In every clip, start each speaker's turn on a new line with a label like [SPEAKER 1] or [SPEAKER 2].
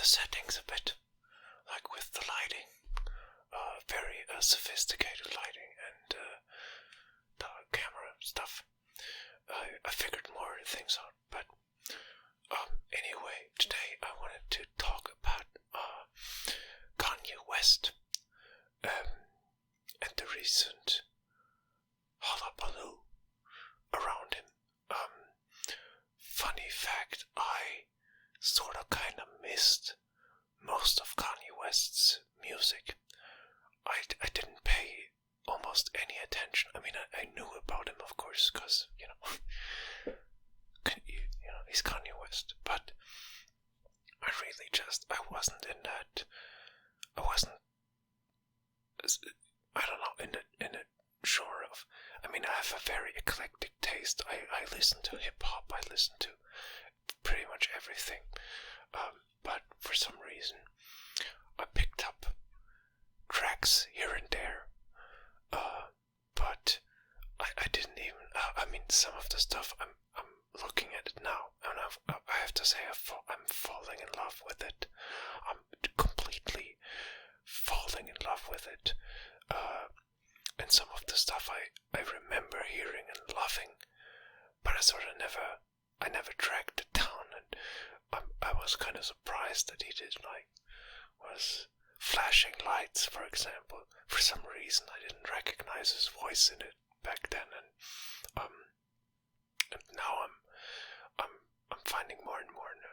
[SPEAKER 1] the settings a bit, like with the lighting, very sophisticated lighting and the camera stuff. I figured more things out, but anyway, today I wanted to talk about Kanye West and the recent hullabaloo around him. Funny fact, I sort of kind of missed most of Kanye West's music. I didn't pay almost any attention. I mean, I knew about him, of course, because, he's Kanye West. But I really I wasn't in that. I wasn't, I don't know, in a genre of. I mean, I have a very eclectic taste. I listen to hip hop. I listen to pretty much everything. But for some reason, I picked up tracks here and there. But I didn't even. I mean, some of the stuff I'm looking at it now, and I have to say I'm falling in love with it. I'm completely falling in love with it. And some of the stuff I remember hearing and loving, but I never tracked it down, and I was kind of surprised that he did, was flashing lights, for example. For some reason I didn't recognize his voice in it back then, and now I'm finding more and more, and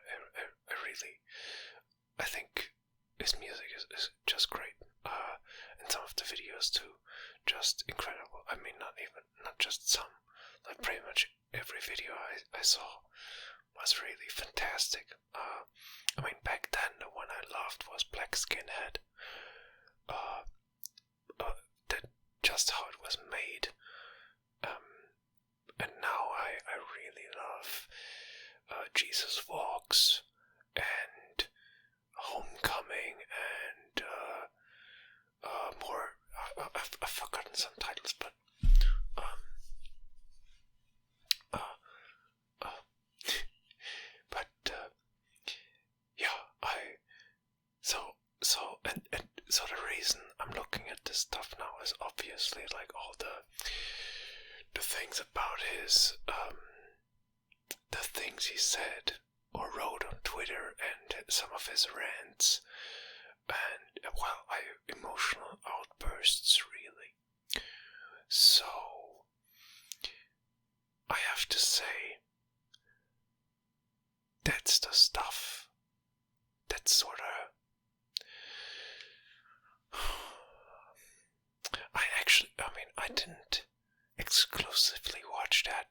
[SPEAKER 1] I think his music is just great, and some of the videos too, just incredible. I mean, not just some, like pretty much every video I saw was really fantastic. I mean, back then the one I loved was Black Skinhead. That just how it was made. And now I really love Jesus Walks and Homecoming and more. I've forgotten some titles, but so the reason I'm looking at this stuff now is obviously like all the things about his the things he said or wrote on Twitter, and some of his rants and emotional outbursts, really. So I have to say, that's the stuff that's sort of. I didn't exclusively watch that.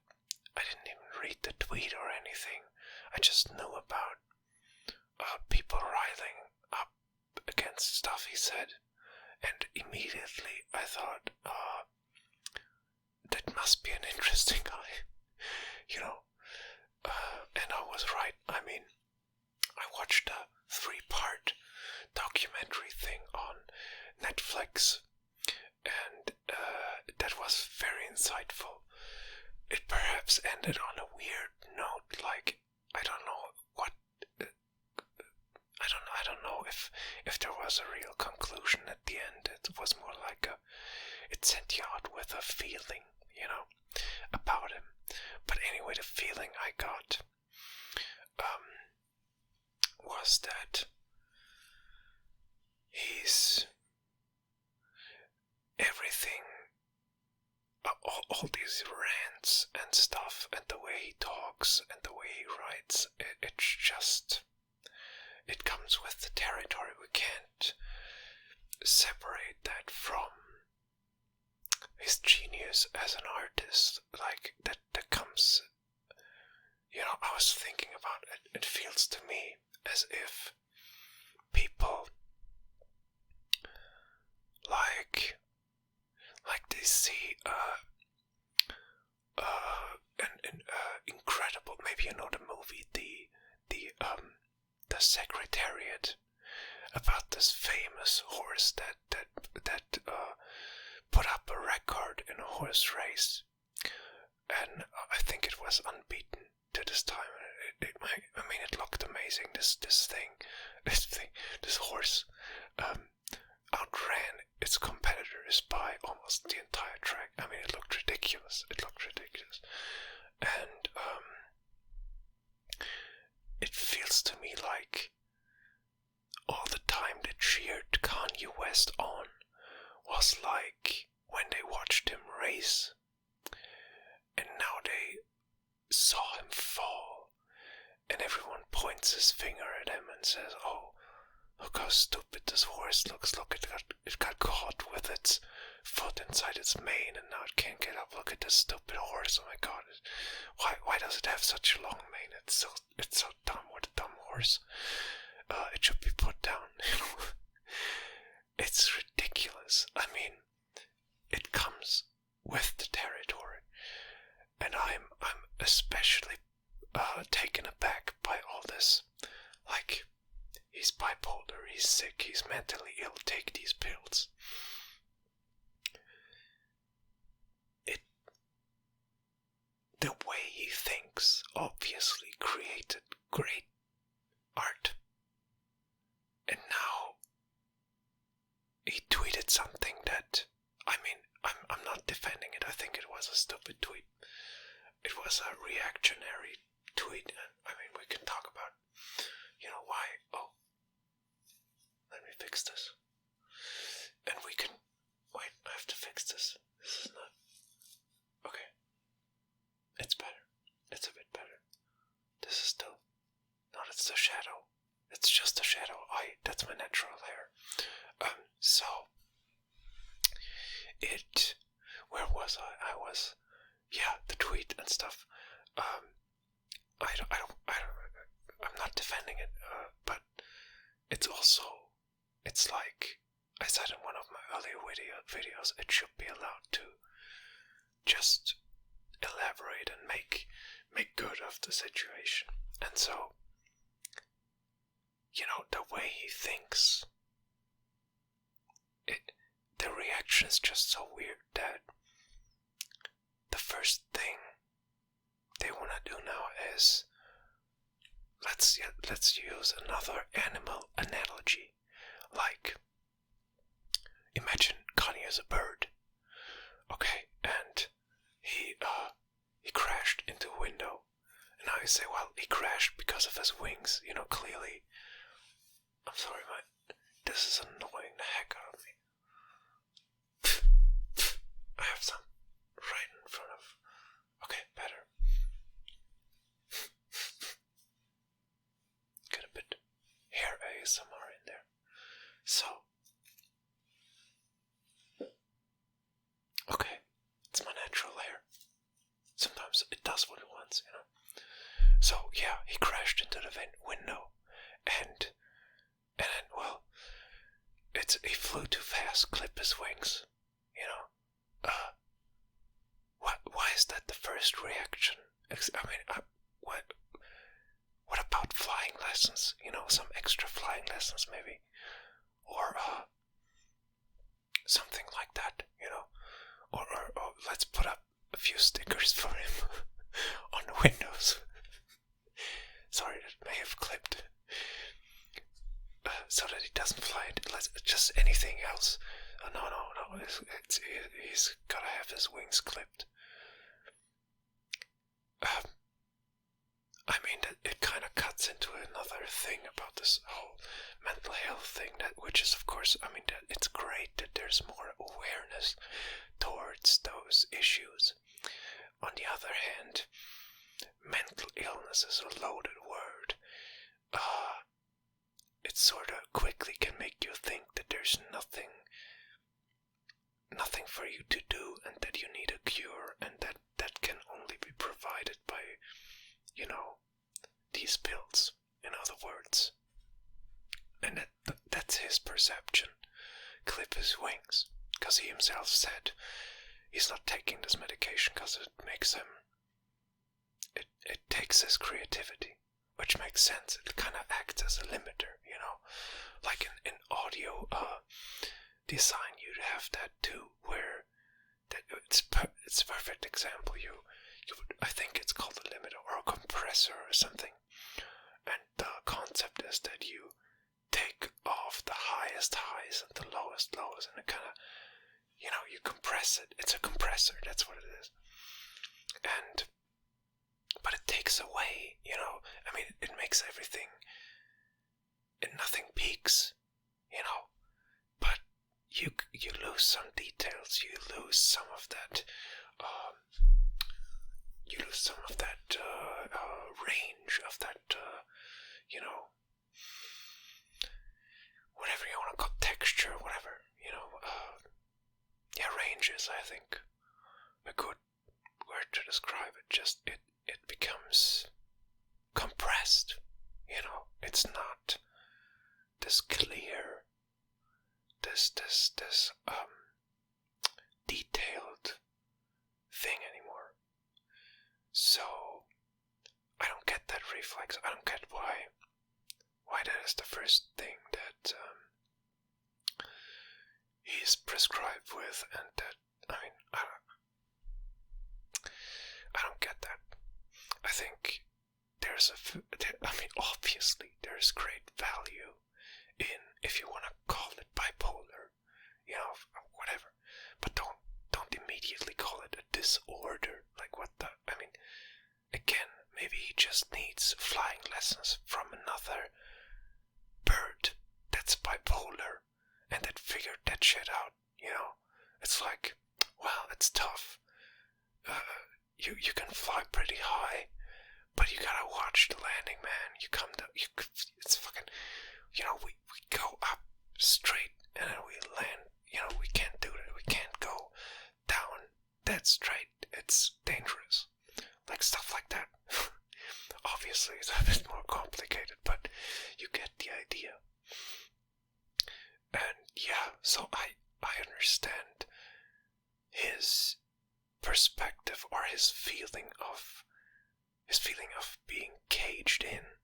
[SPEAKER 1] I didn't even read the tweet or anything. I just knew about people riling up against stuff he said, and immediately I thought, that must be an interesting guy, and I was right. I mean, I watched a 3-part documentary thing on Netflix, and that was very insightful. It perhaps ended on a weird note, like, I don't know what, I don't know if there was a real conclusion at the end. It was more like it sent you out with a feeling, about him. But anyway, the feeling I got was that he's everything, all these rants and stuff, and the way he talks and the way he writes, it comes with the territory. We can't separate that from his genius as an artist. Like, that comes, I was thinking about it. It feels to me as if people like they see an incredible, maybe you know the movie, the Secretariat, about this famous horse that put up a record in a horse race, and I think it was unbeaten to this time. I mean, it looked amazing. This horse outran its competitors by almost the entire track. I mean, it looked ridiculous. And it feels to me like all the time they cheered Kanye West on was like when they watched him race, and now they saw him fall, and everyone points his finger at him and says, "Oh, look how stupid this horse looks. Look, it got caught with its foot inside its mane, and now it can't get up. Look at this stupid horse. Oh my God! Why does it have such a long mane? It's so dumb. What a dumb horse. It should be put down." It's ridiculous. I mean, it comes with the territory, and I'm especially taken aback by all this. Like, he's bipolar, he's sick, he's mentally ill, take these pills. The way he thinks obviously created great art. And now he tweeted something that, I mean, I'm not defending it. I think it was a stupid tweet. It was a reactionary tweet. I mean, we can talk about, why. Oh, let me fix this. And we can, wait, I have to fix this. This is not, okay. It's better. It's a bit better. This is still, no, it's the shadow. It's just a shadow. That's my natural hair. So, where was I? The tweet and stuff. I'm not defending it, but it's like I said in one of my earlier videos, it should be allowed to just elaborate and make good of the situation. And so, the way he thinks, the reaction is just so weird that the first thing they want to do now is let's use another animal analogy. Like, imagine Kanye is a bird, okay, and he crashed into a window, and now you say, well, he crashed because of his wings. Clearly, I'm sorry, this is annoying the heck out of me. I have some right in front of. Okay, better. Get a bit hair ASMR in there. So, okay, it's my natural hair. Sometimes it does what it wants, So yeah, he crashed into the window, and then, well, he flew too fast, clipped his wings, Why is that the first reaction? I mean, what about flying lessons? Some extra flying lessons maybe, or something like that. Or let's put up a few stickers for him on the windows. Sorry, that may have clipped. So that he doesn't fly into just anything else. No. He's gotta have his wings clipped. I mean, it kind of cuts into another thing about this whole mental health thing, which is, of course, I mean, that it's great that there's more awareness towards those issues. On the other hand, mental illness is a loaded word. It sort of quickly can make you think that there's nothing for you to do, and that you need a cure, and that can only be provided by, these pills, in other words. And that's his perception. Clip his wings, because he himself said he's not taking this medication because it makes him, it takes his creativity, which makes sense. It kind of acts as a limiter, like in audio design, you'd have that too, where it's a perfect example. I think it's called a limiter or a compressor or something. And the concept is that you take off the highest highs and the lowest lows, and it kind of, you compress it. It's a compressor, that's what it is. But it takes away, it makes everything, and nothing peaks, but you lose some details, you lose some of that, range of that, whatever you want to call texture, whatever, ranges, I think, a good word to describe it. Just, it becomes compressed, it's not this clear, this detailed thing anymore. So I don't get that reflex. I don't get why that is the first thing that he's prescribed with, and that, I don't get that. I think obviously there's great value in, if you want to call it bipolar, whatever, but don't immediately call it a disorder. Like, what the, again, maybe he just needs flying lessons from another bird that's bipolar and that figured that shit out, It's like, well, it's tough. You can fly pretty high, but you gotta watch the landing, man. It's fucking, we go up straight and then we land, we can't do that. We can't go down that straight. It's dangerous. Like, stuff like that. Obviously, it's a bit more complicated, but you get the idea. And yeah, so I understand his perspective, or his feeling of being caged in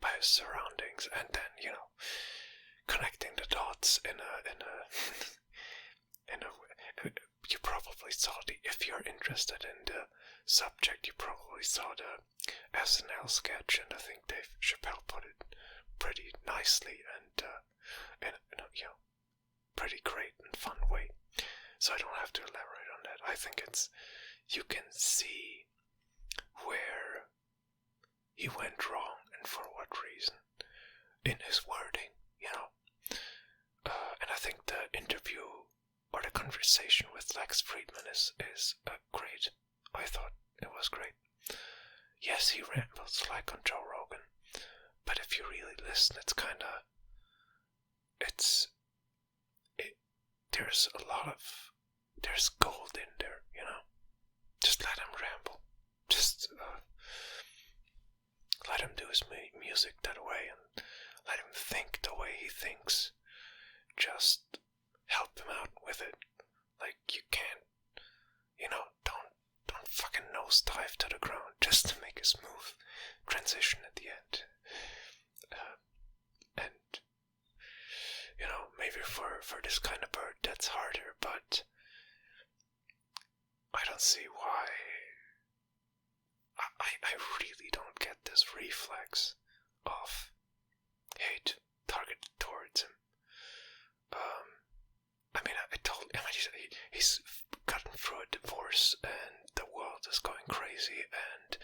[SPEAKER 1] by his surroundings, and then, connecting the dots in a you probably saw if you're interested in the subject, you probably saw the SNL sketch, and I think Dave Chappelle put it pretty nicely and in a pretty great and fun way. So I don't have to elaborate on that. I think you can see where he went wrong and for what reason in his wording, and I think the interview or the conversation with Lex Friedman is great. I thought it was great. Yes, he rambles like on Joe Rogan, but if you really listen, it's kinda, there's gold in there, Just let him ramble. Just let him do his music that way, and let him think the way he thinks. Just help him out with it. Like, you can't, don't fucking nosedive to the ground just to make a smooth transition at the end. And maybe for this kind of bird that's harder, but I don't see why. I really don't get this reflex of hate targeted towards him. He's gotten through a divorce and the world is going crazy, and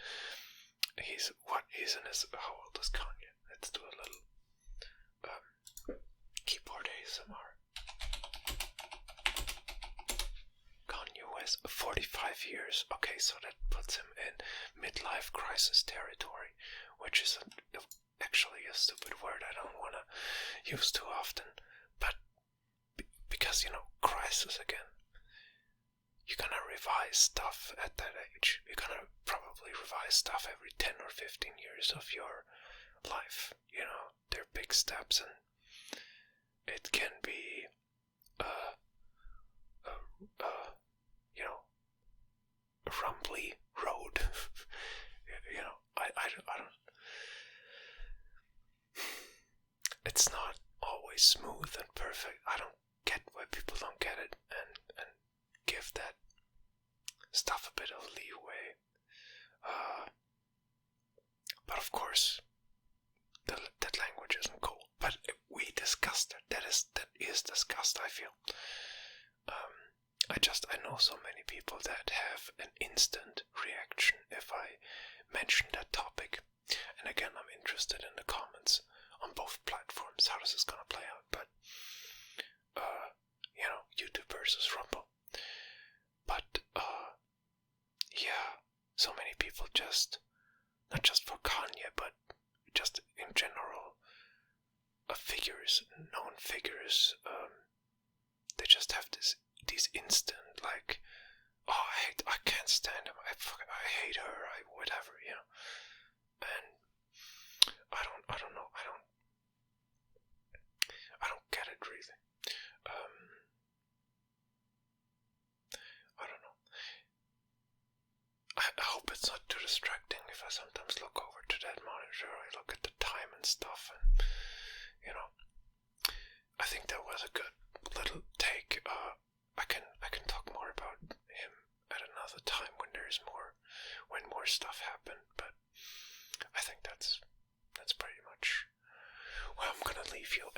[SPEAKER 1] he's in his, how old is Kanye? Let's do a little keyboard ASMR. Kanye West, 45 years. Okay, so that puts him in midlife crisis territory, which is actually a stupid word I don't want to use too often, but because, crisis again. You're gonna revise stuff at that age. You're gonna probably revise stuff every 10 or 15 years of your life. They're big steps, and it can be a rumbly road. I don't. It's not always smooth and perfect. I don't get why people don't get it and give that stuff a bit of leeway. But of course, that language isn't cool. But we discussed it. That is discussed, I feel. I know so many people that have an instant reaction if I mention that topic. And again, I'm interested in the comments on both platforms. How is this gonna play out? But YouTube versus Rumble. But yeah, so many people just, not just for Kanye, but just in general, figures, known figures, they just have these instant, like, oh, I can't stand him, I hate her, whatever, and I don't know, I don't get it really. I don't know. I hope it's not too distracting if I sometimes look over to that monitor. I look at the time and stuff, and I think that was a good little take. I can talk more about him at another time when more stuff happened. But I think that's pretty much where I'm gonna leave you.